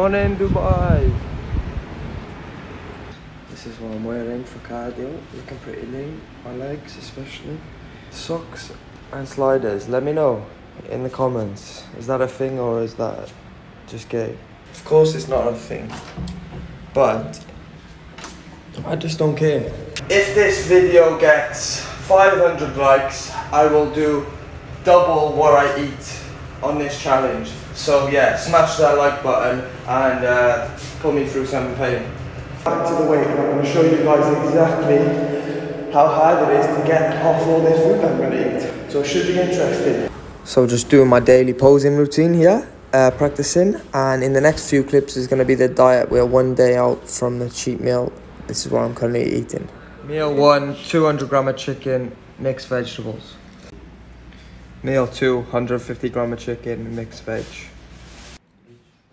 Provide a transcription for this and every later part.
on in, Dubai. This is what I'm wearing for cardio. Looking pretty lean. My legs especially. Socks and sliders. Let me know in the comments. Is that a thing or is that just gay? Of course it's not a thing. But I just don't care. If this video gets 500 likes, I will do double what I eat on this challenge. So yeah, smash that like button and put me through some pain. Back to the weight, and I'm going to show you guys exactly how hard it is to get off all this food I'm going to eat. So it should be interesting. So just doing my daily posing routine here, practicing, and in the next few clips is going to be the diet. We're one day out from the cheat meal. This is what I'm currently eating. Meal 1, 200 gram of chicken, mixed vegetables. Meal 2, 150 gram of chicken, mixed veg.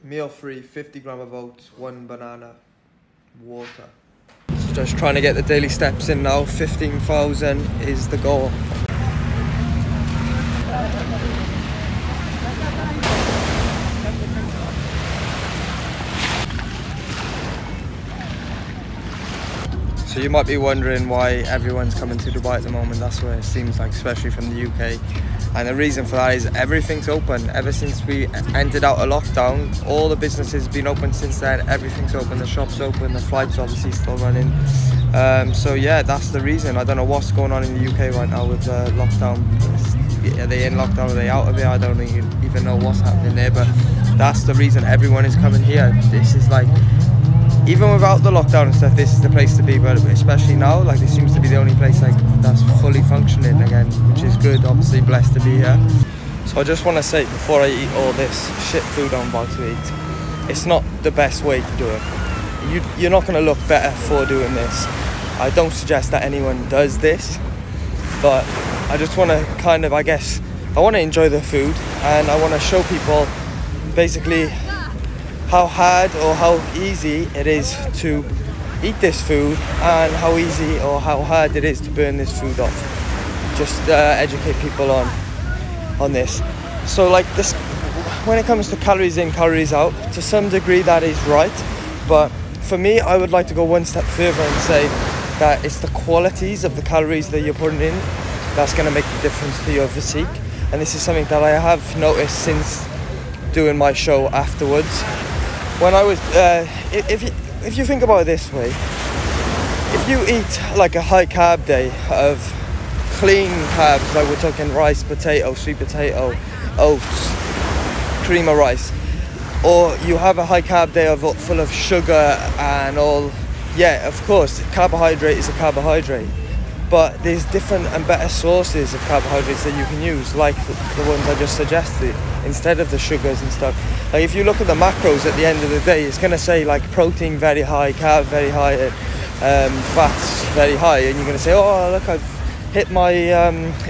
Meal 3, 50 gram of oats, 1 banana, water. So just trying to get the daily steps in now. 15,000 is the goal. So you might be wondering why everyone's coming to Dubai at the moment. That's what it seems like, especially from the UK. And the reason for that is everything's open. Ever since we entered out a lockdown, all the businesses have been open since then. Everything's open, the shop's open, the flights obviously still running. So yeah, that's the reason. I don't know what's going on in the UK right now with the lockdown. Are they in lockdown? Are they out of it? I don't even know what's happening there, but that's the reason everyone is coming here. This is like, even without the lockdown and stuff, this is the place to be, but especially now, like, this seems to be the only place like that's fully functioning again, which is good. Obviously blessed to be here. So I just want to say, before I eat all this shit food I'm about to eat, it's not the best way to do it. You're not going to look better for doing this. I don't suggest that anyone does this, but I just want to kind of, I guess, I want to enjoy the food, and I want to show people basically how hard or how easy it is to eat this food, and how easy or how hard it is to burn this food off. Just educate people on this. So like this, when it comes to calories in, calories out, to some degree that is right, but for me, I would like to go one step further and say that it's the qualities of the calories that you're putting in that's going to make the difference to your physique. And this is something that I have noticed since doing my show afterwards. When I was, if you think about it this way, if you eat like a high carb day of clean carbs, like we're talking rice, potato, sweet potato, oats, cream of rice, or you have a high carb day full of sugar and all, yeah, of course, carbohydrate is a carbohydrate, but there's different and better sources of carbohydrates that you can use, like the ones I just suggested, instead of the sugars and stuff. Like if you look at the macros at the end of the day, it's going to say like protein very high, carb very high, fats very high, and you're going to say, oh look, I've hit my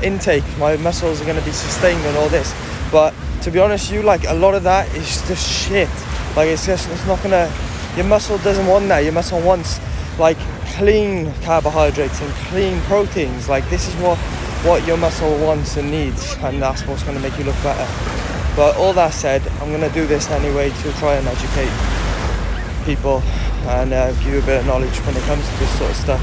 intake, my muscles are going to be sustained and all this. But to be honest, like a lot of that is just shit. Like it's not going to, your muscle doesn't want that. Your muscle wants like clean carbohydrates and clean proteins. Like this is what your muscle wants and needs, and that's what's going to make you look better. But all that said, I'm going to do this anyway to try and educate people and give you a bit of knowledge when it comes to this sort of stuff.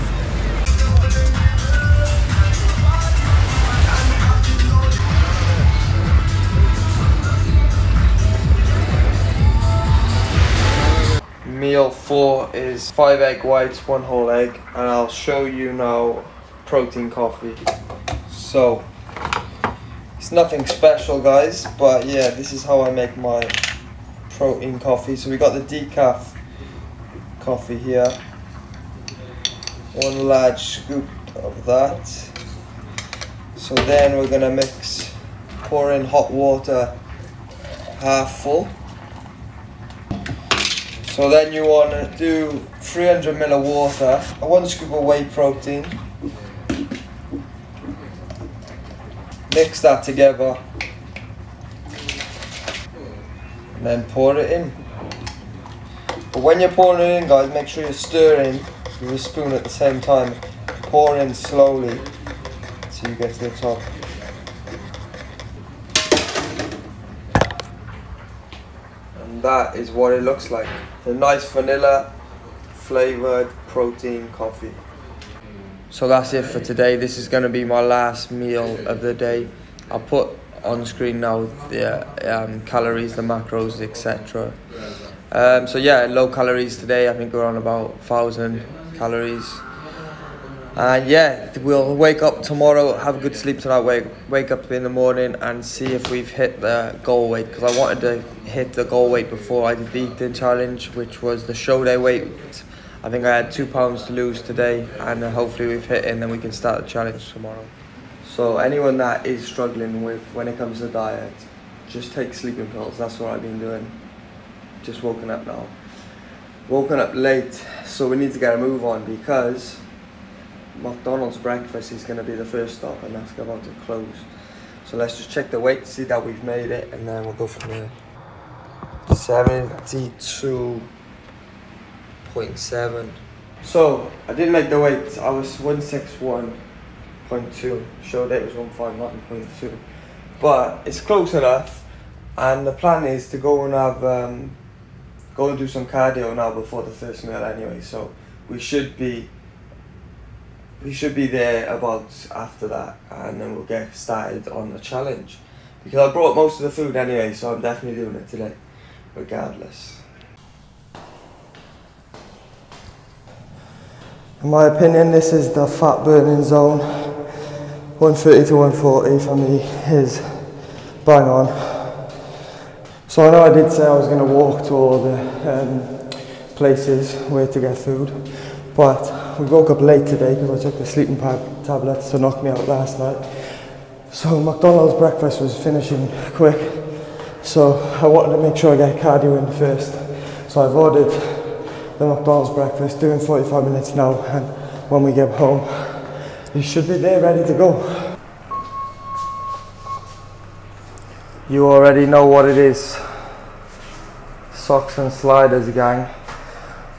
Meal 4 is 5 egg whites, 1 whole egg, and I'll show you now protein coffee. So it's nothing special, guys, but yeah, this is how I make my protein coffee. So we got the decaf coffee here, 1 large scoop of that. So then we're gonna pour in hot water, half full. So then you want to do 300 ml of water, 1 scoop of whey protein, mix that together, and then pour it in. But when you're pouring it in, guys, make sure you're stirring with a spoon at the same time. Pour in slowly until you get to the top. And and that is what it looks like. A nice vanilla flavored protein coffee. So that's it for today. This is going to be my last meal of the day. I'll put on screen now the calories, the macros, etc. So yeah, low calories today. I think we're on about 1,000 calories. And yeah, we'll wake up tomorrow, have a good sleep tonight, wake up in the morning and see if we've hit the goal weight, because I wanted to hit the goal weight before I did the eating challenge, which was the show day weight. I think I had 2 pounds to lose today, and hopefully we've hit it, and then we can start the challenge tomorrow. So anyone that is struggling with when it comes to diet, just take sleeping pills. That's what I've been doing. Just woken up now. Woken up late, so we need to get a move on, because McDonald's breakfast is going to be the first stop, and that's about to close. So let's just check the weight, see that we've made it, and then we'll go from there. 72.7. So I didn't make the weight. I was 161.2. Show date was 159.2, but it's close enough. And the plan is to go and have go and do some cardio now before the first meal anyway. So we should be there about after that, and then we'll get started on the challenge, because I brought most of the food anyway, so I'm definitely doing it today regardless. In my opinion, this is the fat burning zone. 130 to 140 for me is bang on. So I know I did say I was going to walk to all the places where to get food, but we woke up late today because I took the sleeping tablets to knock me out last night. So McDonald's breakfast was finishing quick, so I wanted to make sure I get cardio in first. So I've ordered the McDonald's breakfast, doing 45 minutes now, and when we get home, you should be there ready to go. You already know what it is. Socks and sliders, gang.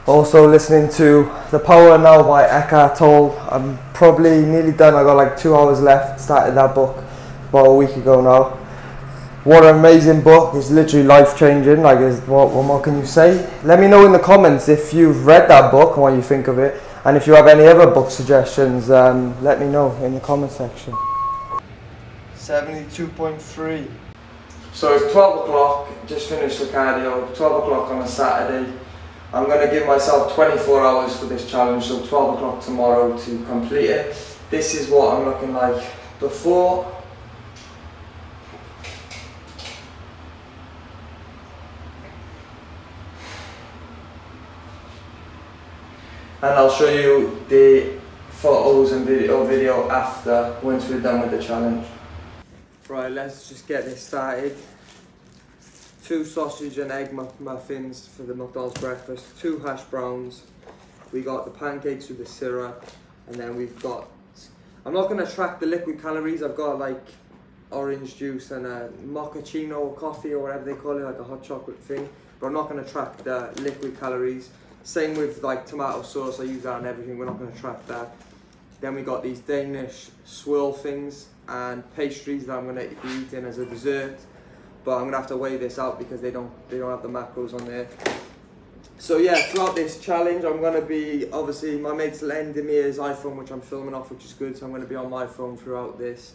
Also listening to The Power Now by Eckhart Tolle. I'm probably nearly done. I got like 2 hours left. Started that book about a week ago now. What an amazing book. It's literally life changing. Like, what more can you say? Let me know in the comments if you've read that book and what you think of it. And if you have any other book suggestions, let me know in the comment section. 72.3. So it's 12 o'clock, just finished the cardio, 12 o'clock on a Saturday. I'm going to give myself 24 hours for this challenge, so 12 o'clock tomorrow to complete it. This is what I'm looking like before. And I'll show you the photos and video after, once we're done with the challenge. Right, let's just get this started. 2 sausage and egg muffins for the McDonald's breakfast, 2 hash browns. We got the pancakes with the syrup, and then we've got, I'm not going to track the liquid calories. I've got like orange juice and a mochaccino coffee, or whatever they call it, like a hot chocolate thing, but I'm not going to track the liquid calories. Same with like tomato sauce, I use that on everything. We're not going to track that. Then we got these Danish swirl things and pastries that I'm going to be eating as a dessert, but I'm going to have to weigh this out because they don't have the macros on there. So yeah, throughout this challenge I'm going to be, obviously my mate's lending me his iPhone, which I'm filming off, which is good, so I'm going to be on my phone throughout this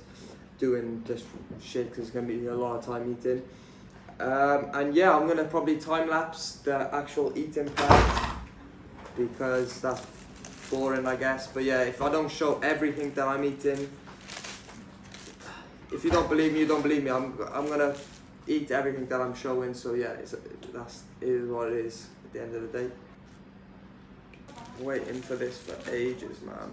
doing just shit, because it's going to be a lot of time eating. And yeah, I'm going to probably time lapse the actual eating part, because that's boring, I guess. But yeah, if I don't show everything that I'm eating, if you don't believe me, you don't believe me. I'm gonna eat everything that I'm showing. So yeah, it is what it is at the end of the day. Waiting for this for ages, man.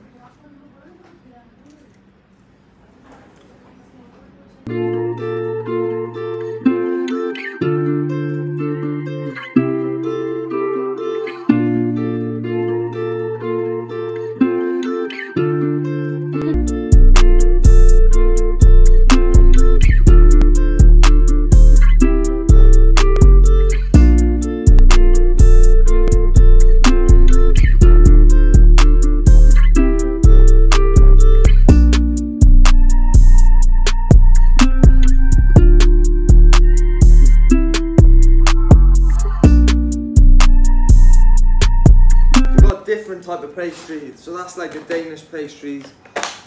different type of pastry. So that's like the Danish pastries.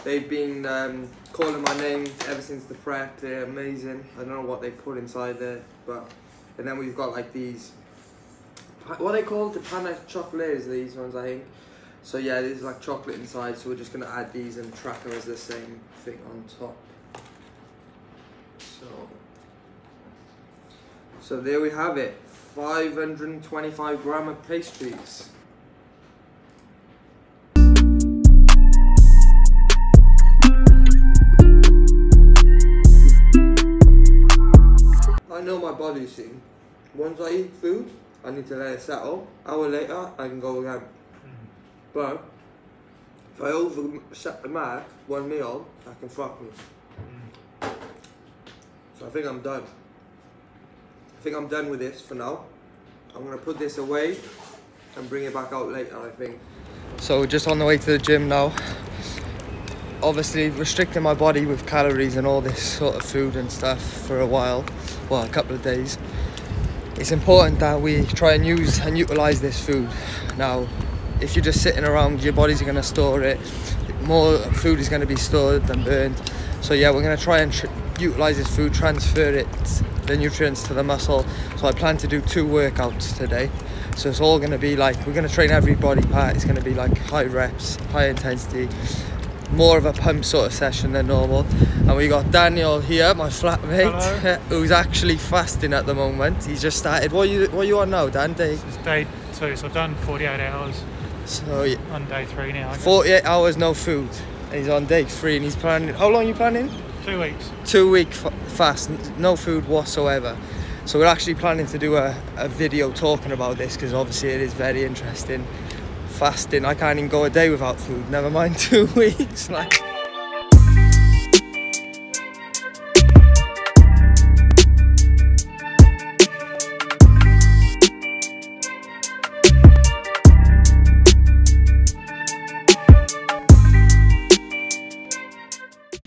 They've been calling my name ever since the prep. They're amazing. I don't know what they put inside there, but and then we've got like these, what are they called? The panna chocolates, these ones I think. So yeah, there's like chocolate inside, so we're just gonna add these and track them as the same thing on top. So there we have it, 525 gram of pastries. I know my body scene. Once I eat food, I need to let it settle. An hour later, I can go again. But if I overset the mark, one meal, that can fuck me. So I think I'm done. I think I'm done with this for now. I'm gonna put this away and bring it back out later, I think. So just on the way to the gym now. Obviously restricting my body with calories and all this sort of food and stuff for a while, well, a couple of days. It's important that we try and use and utilize this food. Now, if you're just sitting around, your body's gonna store it. More food is gonna be stored than burned. So yeah, we're gonna try and utilize this food, transfer it, the nutrients to the muscle. So I plan to do 2 workouts today. So it's all gonna be like, we're gonna train every body part. It's gonna be like high reps, high intensity, more of a pump sort of session than normal. And we got Daniel here, my flatmate, who's actually fasting at the moment. He's just started. What are you on now, Dan? This is day 2, so I've done 48 hours. So yeah, on day 3 now. 48 hours no food. And he's on day 3 and he's planning. How long are you planning? 2 weeks. 2-week fast, no food whatsoever. So we're actually planning to do a video talking about this because obviously it is very interesting. Fasting, I can't even go a day without food, never mind 2 weeks. Like.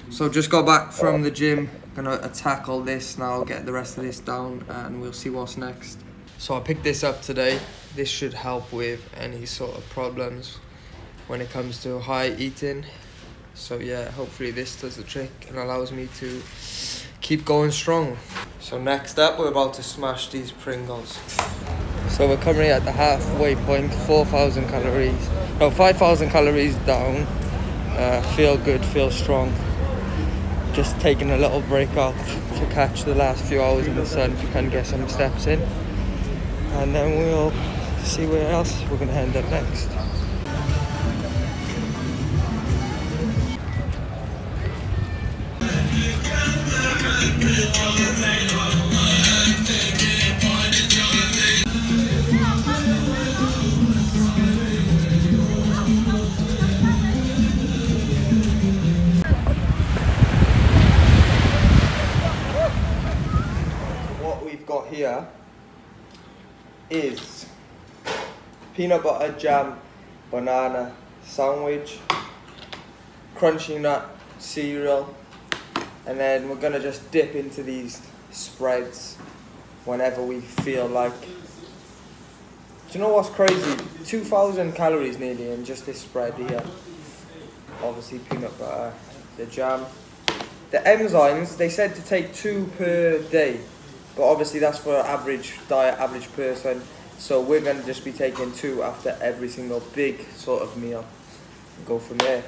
So just got back from the gym, gonna attack all this now, get the rest of this down and we'll see what's next. So I picked this up today. This should help with any sort of problems when it comes to high eating. So yeah, hopefully this does the trick and allows me to keep going strong. So next up, we're about to smash these Pringles. So we're currently at the halfway point, 4,000 calories. No, 5,000 calories down. Feel good, feel strong. Just taking a little break off to catch the last few hours in the sun to kind of get some steps in. And then we'll see where else we're going to end up next. What we've got here is peanut butter, jam, banana sandwich, crunchy nut cereal, and then we're gonna just dip into these spreads whenever we feel like. Do you know what's crazy? 2,000 calories nearly in just this spread here. Obviously peanut butter, the jam. The enzymes, they said to take 2 per day. But obviously that's for average diet, average person. So we're going to just be taking 2 after every single big sort of meal. Go from there.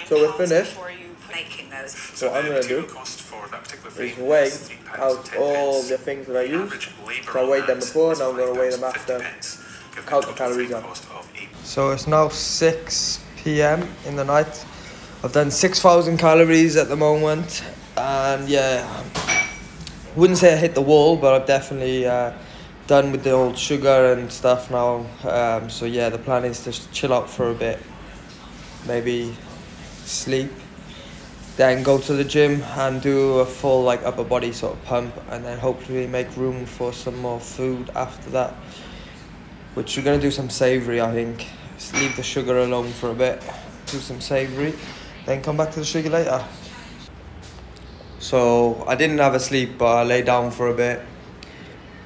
So we're finished. So what I'm going to do is weigh out all the things that I used. So I weighed them before, now I'm going to weigh them after, count the calories on. So it's now 6 PM in the night. I've done 6,000 calories at the moment, and yeah, wouldn't say I hit the wall, but I've definitely done with the old sugar and stuff now. So yeah, the plan is to chill out for a bit, maybe sleep, then go to the gym and do a full like upper body sort of pump, and then hopefully make room for some more food after that, which we're going to do some savoury, I think. Just leave the sugar alone for a bit, do some savoury, then come back to the sugar later. So I didn't have a sleep, but I lay down for a bit.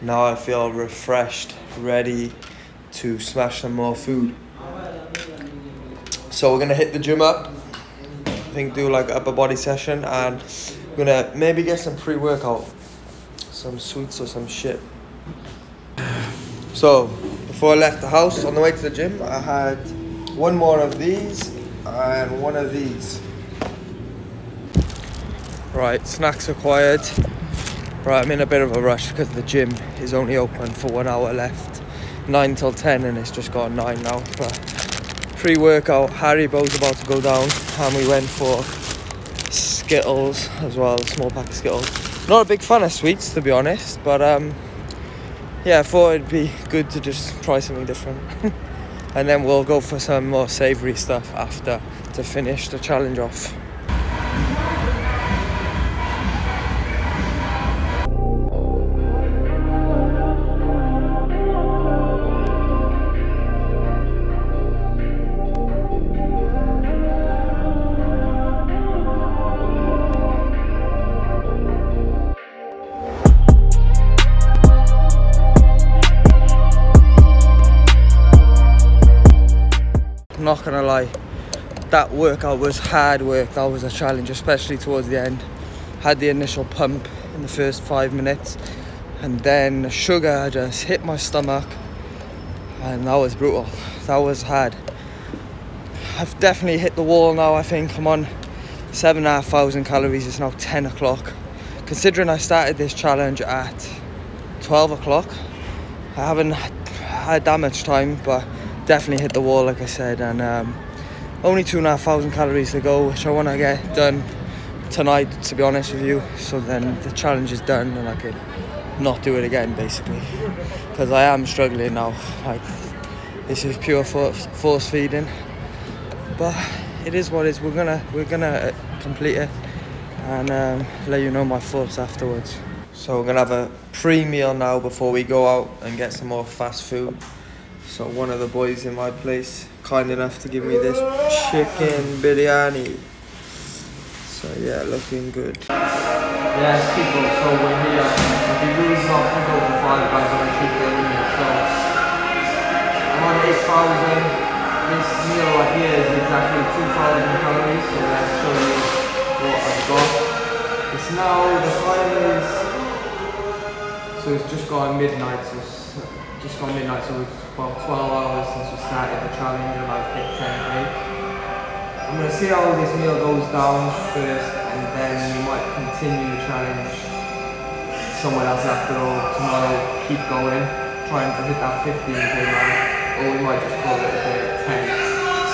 Now I feel refreshed, ready to smash some more food. So we're gonna hit the gym up. I think do like an upper body session, and we're gonna maybe get some pre-workout, some sweets or some shit. So before I left the house on the way to the gym, I had one more of these and one of these. Right, snacks acquired. Right, I'm in a bit of a rush because the gym is only open for 1 hour left. 9 till 10 and it's just gone 9 now. But pre-workout, Haribo's about to go down, and we went for Skittles as well, a small pack of Skittles. Not a big fan of sweets, to be honest, but yeah, I thought it'd be good to just try something different. And then we'll go for some more savoury stuff after to finish the challenge off. Not gonna lie, that workout was hard work. That was a challenge, especially towards the end. Had the initial pump in the first 5 minutes, and then the sugar just hit my stomach, and that was brutal. That was hard. I've definitely hit the wall now. I think I'm on 7,500 calories. It's now 10 o'clock. Considering I started this challenge at 12 o'clock, I haven't had that much time, but definitely hit the wall, like I said, and only 2,500 calories to go, which I want to get done tonight, to be honest with you, so then the challenge is done and I could not do it again, basically, because I am struggling now. Like, this is pure force feeding, but it is what it is. We're gonna complete it and let you know my thoughts afterwards. So we're gonna have a pre-meal now before we go out and get some more fast food. So one of the boys in my place, kind enough to give me this chicken biryani. So yeah, looking good. Yes, people, so we're here. I'd be really not to go to Five Guys on a cheap day with me. So I'm on 8,000. This meal right here is exactly 2,000 calories. So let's show you what I've got. It's now, the time is, so it's just gone midnight. So it's about 12 hours since we started the challenge, and I've hit 10k. I'm going to see how this meal goes down first, and then we might continue the challenge somewhere else after, or tomorrow keep going, trying to hit that 15k mark, or we might just call it a day at 10,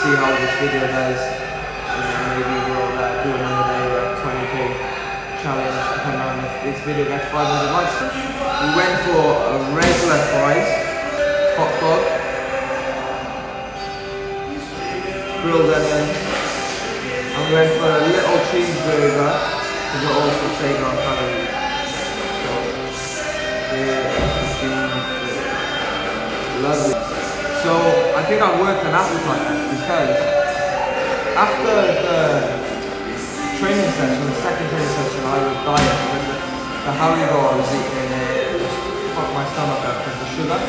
see how this video does, and then maybe we'll do another day at 20k challenge, depending on if this video gets 500 likes. We went for a regular fries, hot dog, grilled onion, and we went for a little cheeseburger because it also saved on calories. So, lovely. So, I think I worked an appetite because after the training session, the second training session, I was dying because the Haribo I was eating just fucked my stomach up with the sugar.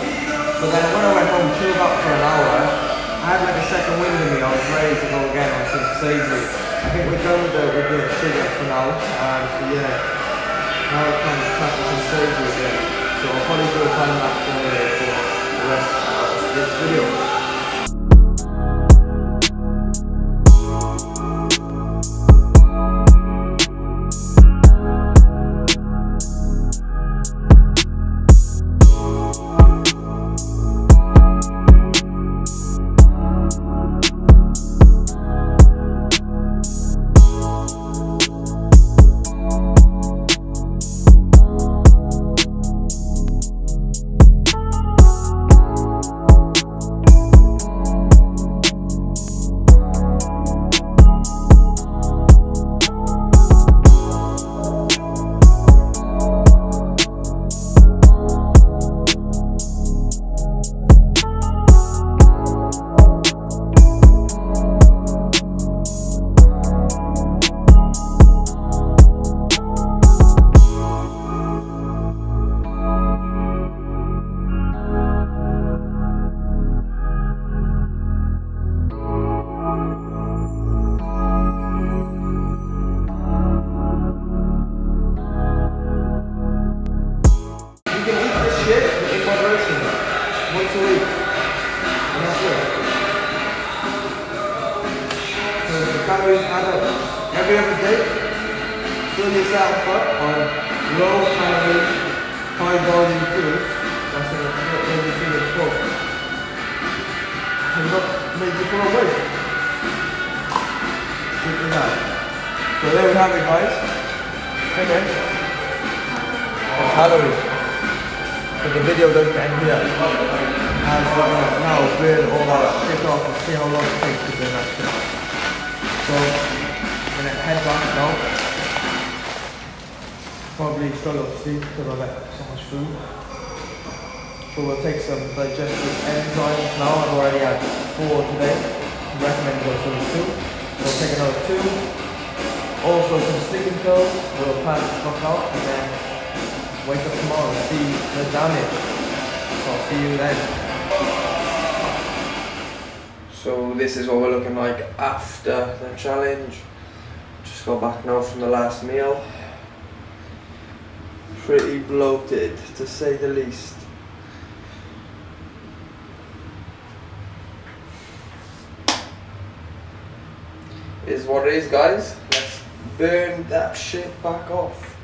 But then when I went home, chilled up for an hour, I had like a second wind in me. I was ready to go again on some savoury. I think we're done with the sugar for now. So yeah, now it's time to tackle some savoury again. So I'll probably do a time lapse anyway for the rest of this video. calories add up. Every other day, fill yourself up on low calorie, high volume foods. That's going to make you feel full. And not make you put on weight. Simple as that. So there we have it, guys. Finish. Calories. But the video doesn't end here. And we're going to now burn all that shit off and see how long it takes to burn that shit. So I'm going to head back now. Probably struggle to sleep because I've ate so much food. So we'll take some digestive enzymes now. I've already had 4 today. I recommend go for 2. We'll take another 2. Also some sleeping pills. We'll pass the fuck out and then wake up tomorrow and see the damage. So I'll see you then. So this is what we're looking like after the challenge. Just got back now from the last meal. Pretty bloated, to say the least. Is what it is, guys. Let's burn that shit back off.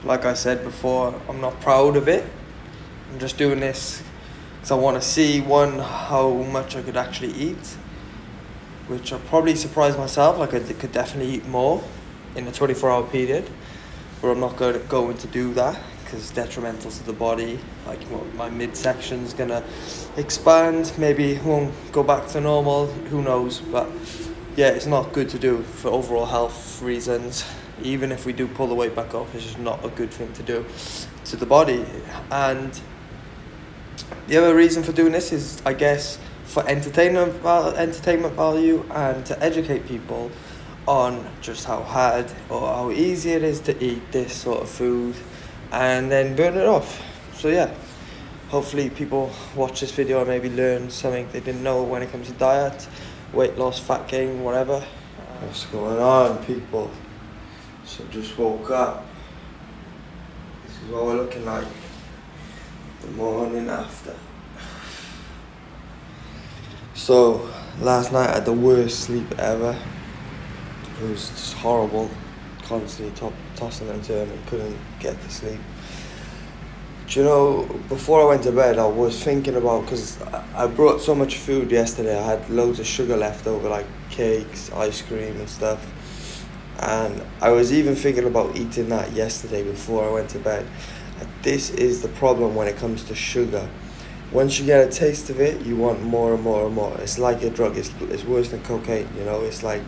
Like I said before, I'm not proud of it. I'm just doing this because I want to see, one, how much I could actually eat, which I'll probably surprise myself. Like I could definitely eat more in a 24-hour period, but I'm not going to do that because it's detrimental to the body. Like my midsection's gonna expand, maybe won't go back to normal, who knows, but yeah, it's not good to do for overall health reasons. Even if we do pull the weight back off, it's just not a good thing to do to the body. And the other reason for doing this is, I guess, for entertainment value and to educate people on just how hard or how easy it is to eat this sort of food and then burn it off. So yeah, hopefully people watch this video and maybe learn something they didn't know when it comes to diet, weight loss, fat gain, whatever. What's going on, people? So just woke up. This is what we're looking like the morning after. So last night I had the worst sleep ever. It was just horrible, constantly tossing and turning, couldn't get to sleep. Do you know, before I went to bed I was thinking about, because I brought so much food yesterday, I had loads of sugar left over, like cakes, ice cream and stuff. And I was even thinking about eating that yesterday before I went to bed. And this is the problem when it comes to sugar. Once you get a taste of it, you want more and more and more. It's like a drug. It's worse than cocaine, you know. It's like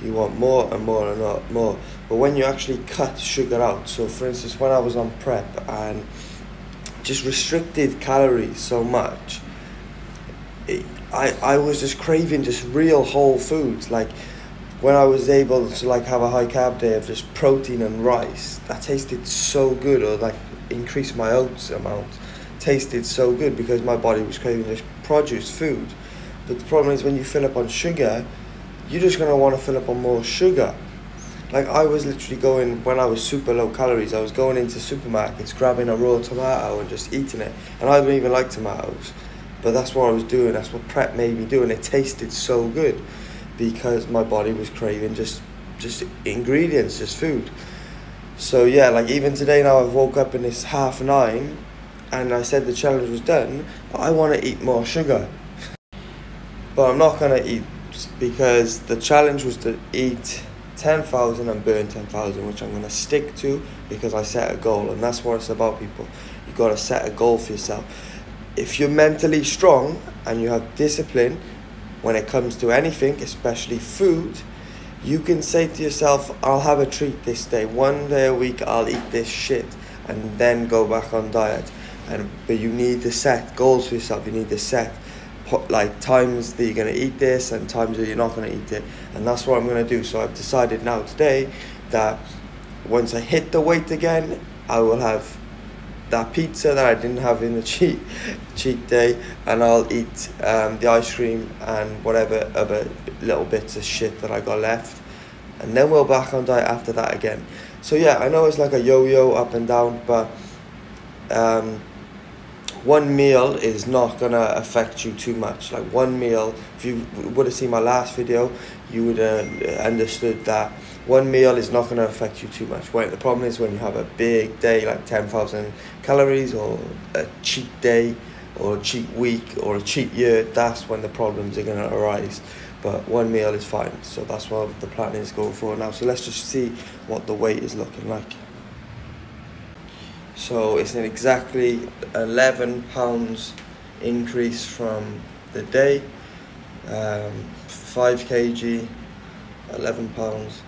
you want more and more and more. But when you actually cut sugar out, so for instance, when I was on prep and just restricted calories so much, I was just craving just real whole foods. Like when I was able to like have a high carb day of just protein and rice, that tasted so good, or like increase my oats amount, tasted so good because my body was craving just produce food. But the problem is when you fill up on sugar, you're just going to want to fill up on more sugar. Like I was literally going, when I was super low calories, I was going into supermarkets, grabbing a raw tomato and just eating it. And I don't even like tomatoes, but that's what I was doing. That's what prep made me do, and it tasted so good because my body was craving just ingredients, just food. So yeah, like even today now I've woke up and it's 9:30 and I said the challenge was done, but I want to eat more sugar. But I'm not going to eat, because the challenge was to eat 10,000 and burn 10,000, which I'm going to stick to because I set a goal, and that's what it's about, people. You've got to set a goal for yourself. If you're mentally strong and you have discipline when it comes to anything, especially food, you can say to yourself, I'll have a treat this day. One day a week I'll eat this shit and then go back on diet. But you need to set goals for yourself. You need to set like times that you're going to eat this and times that you're not going to eat it. And that's what I'm going to do. So I've decided now today that once I hit the weight again, I will have that pizza that I didn't have in the cheat day, and I'll eat the ice cream and whatever other little bits of shit that I got left, and then we'll back on diet after that again. So yeah, I know it's like a yo-yo up and down, but one meal is not gonna affect you too much. Like one meal, if you would have seen my last video, you would have understood that one meal is not gonna affect you too much. When the problem is when you have a big day, like 10,000 calories, or a cheat day, or a cheat week, or a cheat year, that's when the problems are gonna arise. But one meal is fine, so that's what the plan is going for now. So let's just see what the weight is looking like. So it's an exactly 11 pounds increase from the day, 5 kg, 11 pounds,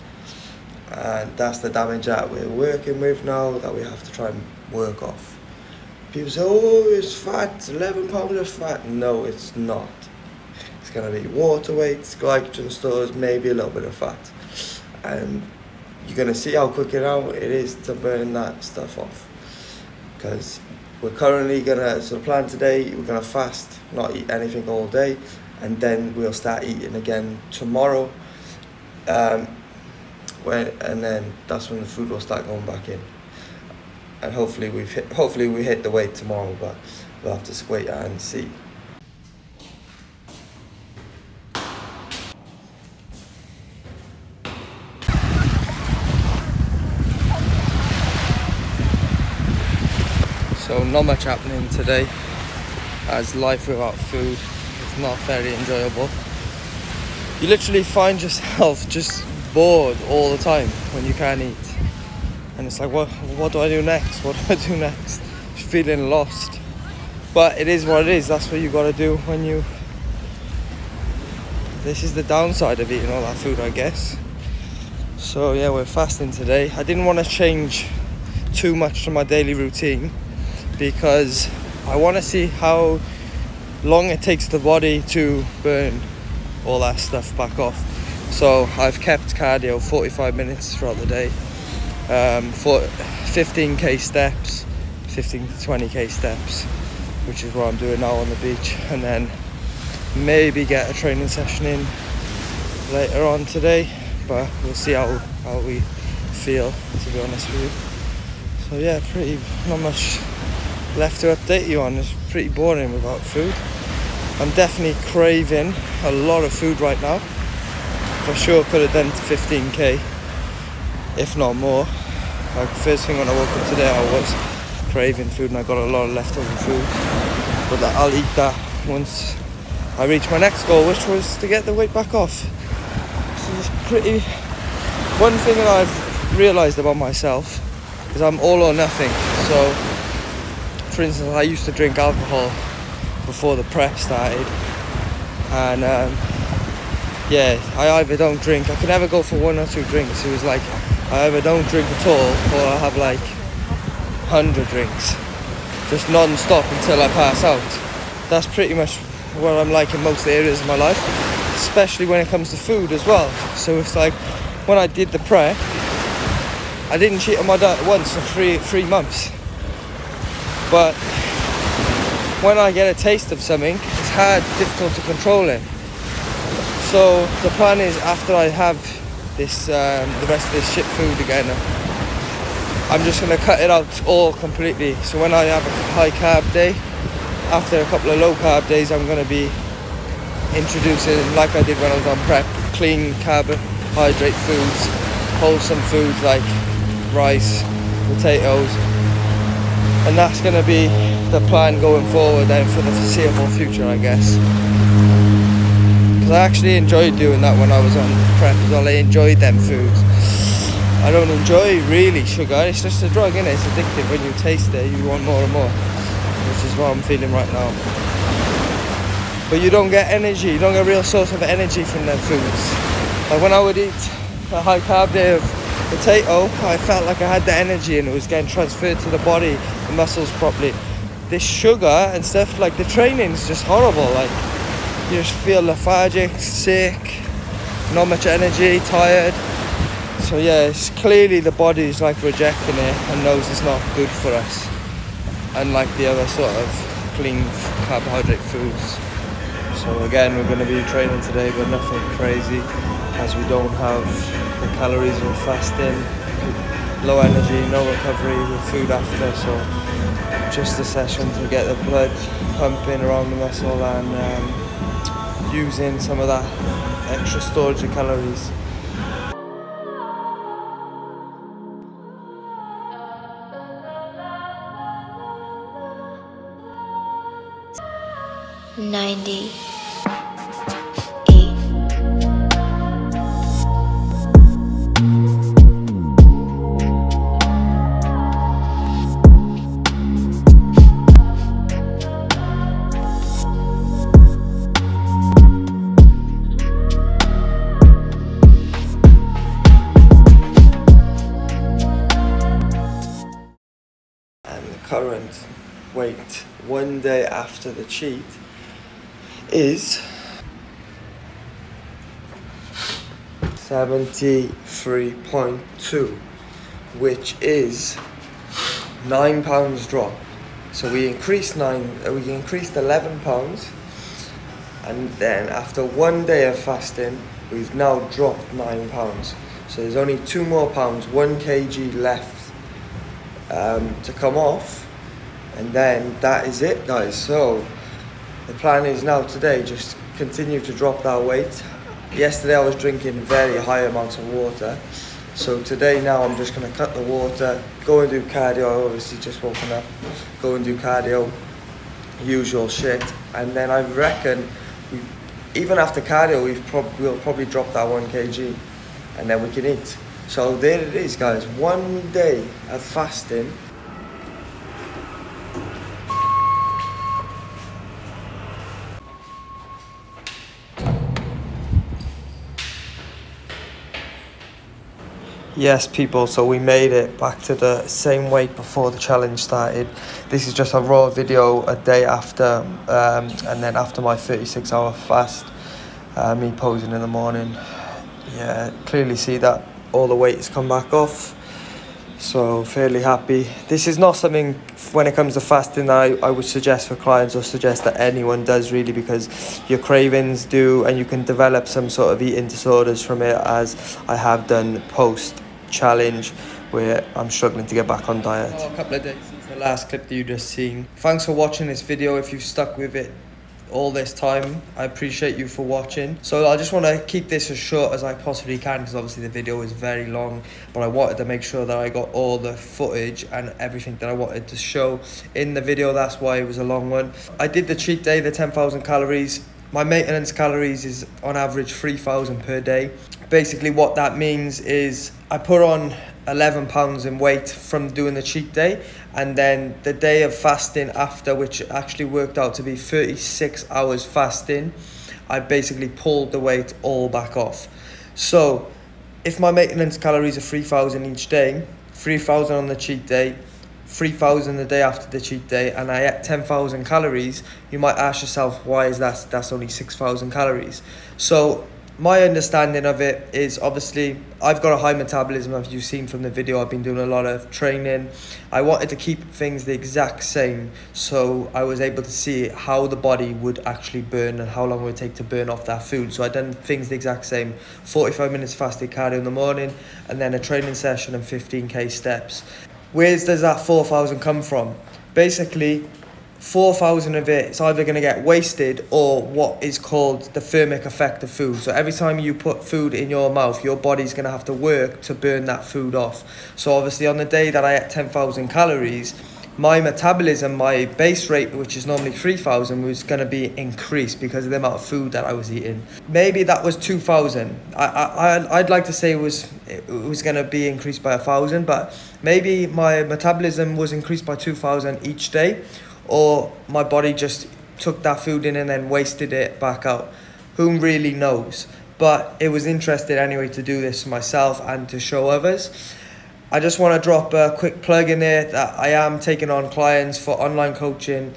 and that's the damage that we're working with now, that we have to try and work off. People say, oh, it's fat, 11 pounds of fat. No, it's not. It's going to be water weight, glycogen stores, maybe a little bit of fat, and you're going to see how quick it is to burn that stuff off. Because we're currently gonna, so the plan today, we're gonna fast, not eat anything all day, and then we'll start eating again tomorrow, and then that's when the food will start going back in, and hopefully we hit the weight tomorrow, but we'll have to wait and see. So not much happening today, as life without food is not very enjoyable. You literally find yourself just bored all the time when you can't eat. And it's like, what do I do next? What do I do next? Just feeling lost. But it is what it is, that's what you gotta do when you... This is the downside of eating all that food, I guess. So yeah, we're fasting today. I didn't want to change too much from my daily routine, because I want to see how long it takes the body to burn all that stuff back off. So I've kept cardio 45 minutes throughout the day, for 15k steps, 15 to 20k steps, which is what I'm doing now on the beach, and then maybe get a training session in later on today, but we'll see how we feel, to be honest with you. So yeah, not much left to update you on. It's pretty boring without food. I'm definitely craving a lot of food right now. For sure could have done 15k, if not more. Like first thing when I woke up today, I was craving food, and I got a lot of leftover food, but I'll eat that once I reach my next goal, which was to get the weight back off. So it's one thing that I've realized about myself is I'm all or nothing. So for instance, I used to drink alcohol before the prep started, and yeah, I either don't drink, I can never go for 1 or 2 drinks. It was like, I either don't drink at all, or I have like 100 drinks, just non-stop until I pass out. That's pretty much what I'm like in most areas of my life, especially when it comes to food as well. So it's like, when I did the prep, I didn't cheat on my diet once for three months. But when I get a taste of something, it's difficult to control it. So the plan is, after I have this, the rest of this shit food again, I'm just gonna cut it out all completely. So when I have a high carb day, after a couple of low carb days, I'm gonna be introducing, like I did when I was on prep, clean carbohydrate foods, wholesome foods like rice, potatoes. And that's going to be the plan going forward then for the foreseeable future, I guess. Because I actually enjoyed doing that when I was on prep as well. I enjoyed them foods. I don't enjoy really sugar, it's just a drug, innit? It's addictive. When you taste it, you want more and more, which is what I'm feeling right now. But you don't get energy, you don't get a real source of energy from them foods. Like when I would eat a high carb day of potato, I felt like I had the energy and it was getting transferred to the body, the muscles properly. This sugar and stuff, like the training's just horrible. Like you just feel lethargic, sick, not much energy, tired. So yeah, it's clearly the body's like rejecting it and knows it's not good for us, unlike the other sort of clean carbohydrate foods. So again, we're going to be training today, but nothing crazy, as we don't have the calories of fasting, low energy, no recovery with food after. So just a session to get the blood pumping around the muscle and using some of that extra storage of calories. Current weight 1 day after the cheat is 73.2, which is 9 pounds drop. So we increased 11 pounds, and then after 1 day of fasting we've now dropped 9 pounds. So there's only 2 more pounds, 1 kg left to come off, and then that is it, guys. So the plan is now today just continue to drop that weight. Yesterday I was drinking very high amounts of water, so today now I'm just going to cut the water, go and do cardio. Obviously just woken up, go and do cardio, usual shit, and then I reckon even after cardio we'll probably drop that 1 kg, and then we can eat. So there it is, guys, 1 day of fasting. Yes, people, so we made it back to the same weight before the challenge started. This is just a raw video a day after, and then after my 36-hour fast, me posing in the morning. Yeah, clearly see that all the weight has come back off, so fairly happy. This is not something, when it comes to fasting, that I would suggest for clients or suggest that anyone does, really, because your cravings do, and you can develop some sort of eating disorders from it, as I have done post challenge, where I'm struggling to get back on diet. A couple of days since the last clip that you just seen. Thanks for watching this video. If you've stuck with it all this time, I appreciate you for watching. So I just want to keep this as short as I possibly can, because obviously the video is very long, but I wanted to make sure that I got all the footage and everything that I wanted to show in the video. That's why it was a long one. I did the cheat day, the 10,000 calories. My maintenance calories is on average 3,000 per day. Basically what that means is I put on 11 pounds in weight from doing the cheat day, and then the day of fasting after, which actually worked out to be 36 hours fasting, I basically pulled the weight all back off. So if my maintenance calories are 3,000 each day, 3,000 on the cheat day, 3,000 the day after the cheat day, and I ate 10,000 calories, you might ask yourself, why is that's only 6,000 calories? So my understanding of it is, obviously I've got a high metabolism, as you've seen from the video. I've been doing a lot of training. I wanted to keep things the exact same, so I was able to see how the body would actually burn and how long it would take to burn off that food. So I done things the exact same: 45 minutes fasted cardio in the morning, and then a training session and 15k steps. Where does that 4,000 come from? Basically 4,000 of it is either going to get wasted, or what is called the thermic effect of food. So every time you put food in your mouth, your body's going to have to work to burn that food off. So obviously on the day that I ate 10,000 calories, my metabolism, my base rate, which is normally 3,000, was going to be increased because of the amount of food that I was eating. Maybe that was 2,000. I'd like to say it was going to be increased by 1,000, but maybe my metabolism was increased by 2,000 each day, or my body just took that food in and then wasted it back out. Who really knows? But it was interesting anyway to do this myself and to show others. I just want to drop a quick plug in there that I am taking on clients for online coaching,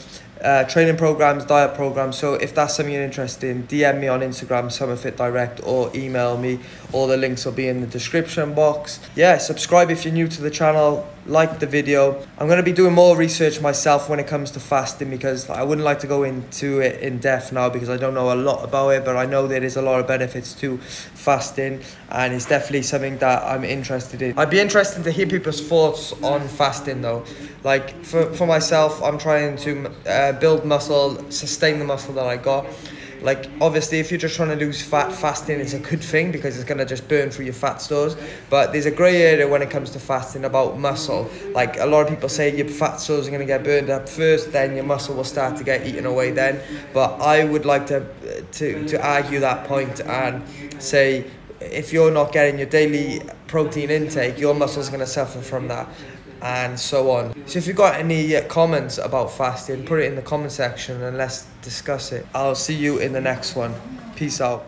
training programs, diet programs. So if that's something you're interested in, DM me on Instagram, summerfit direct, or email me. All the links will be in the description box. Yeah, subscribe if you're new to the channel. like the video. I'm going to be doing more research myself when it comes to fasting, because I wouldn't like to go into it in depth now because I don't know a lot about it, but I know there is a lot of benefits to fasting, and it's definitely something that I'm interested in. I'd be interested to hear people's thoughts on fasting though. Like for myself, I'm trying to build muscle, sustain the muscle that I got. Like, obviously, if you're just trying to lose fat, fasting is a good thing because it's going to just burn through your fat stores. But there's a grey area when it comes to fasting about muscle. Like, a lot of people say your fat stores are going to get burned up first, then your muscle will start to get eaten away then. But I would like to argue that point and say, if you're not getting your daily protein intake, your muscle's going to suffer from that, and so on. So if you've got any comments about fasting, put it in the comment section and let's discuss it. I'll see you in the next one. Peace out.